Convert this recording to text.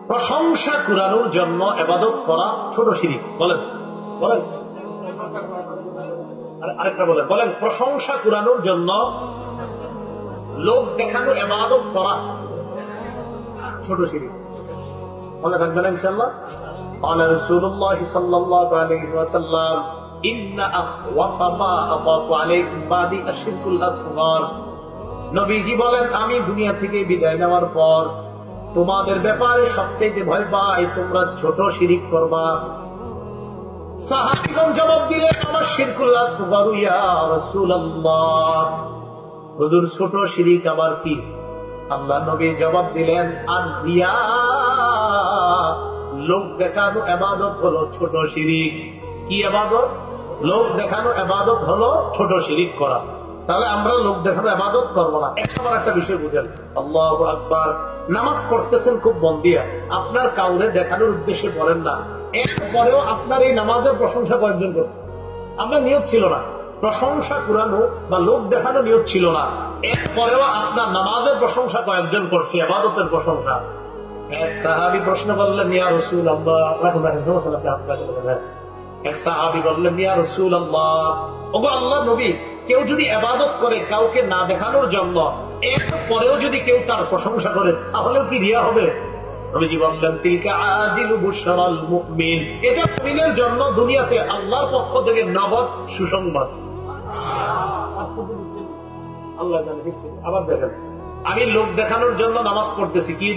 প্রশংসা কুড়ানোর জন্য ইবাদত করা ছোট শিরিক। বলেন বলেন আরেকটা বলেন বলেন প্রশংসা কুড়ানোর জন্য লোক দেখানো ইবাদত করা ছোট শিরিক। মনে থাকবেন ইনশাআল্লাহ। قال رسول الله صلى الله عليه وسلم إن أخوف ما أخاف عليكم بعدي الشرك الأصغر। নবীজি বলেন আমি দুনিয়া থেকে বিদায় নেওয়ার পর তোমাদের ব্যাপারে সবচেয়ে ভয় পাই তোমরা ছোট শিরিক করবা। সাহাবীগণ জবাব দিলেন আমার শিরকুল আসগর ইয়া রাসূলুল্লাহ, হুজুর ছোট শিরিক আবার কি? আল্লাহ নবী জবাব দিলেন আর রিয়া, লোক দেখানো ইবাদত হলো ছোট শিরিক। কি ইবাদত? লোক দেখানো ইবাদত হলো ছোট শিরিক করা। তাহলে আমরা লোক দেখানো ইবাদত করবো না। একটা বিষয় বুঝেন, আল্লাহু আকবার, নামাজ পড়তেছেন খুব মন দিয়া, আপনার কাউরে দেখানোর উদ্দেশ্যে বলেন না, এরপরেও আপনার এই নামাজের প্রশংসা কয়েকজন করছে। আপনার নিয়ত ছিল না প্রশংসা কুরানো বা লোক দেখানো, নিয়ত ছিল না, এরপরেও আপনার নামাজের প্রশংসা কয়েকজন করছে, ইবাদতের প্রশংসা। এক সাহাবী প্রশ্ন করলেন ইয়া রাসূলুল্লাহ, এক সাহাবী বললেন ইয়া রাসূলুল্লাহ, ওগো আল্লাহর নবী, কেউ যদি ইবাদত করে কাউকে না দেখানোর জন্য, এরপরেও যদি কেউ তার প্রশংসা করে তাহলেও কি রিয়া হবে? নবীজি বললেন তিলকা আজিলু বুশরাল মুমিন, এটা মুমিনের জন্য দুনিয়াতে আল্লাহর পক্ষ থেকে নগদ সুসংবাদ। আল্লাহ জানে। আবার দেখেন, আমি লোক দেখানোর জন্য নামাজ পড়তেছি, কি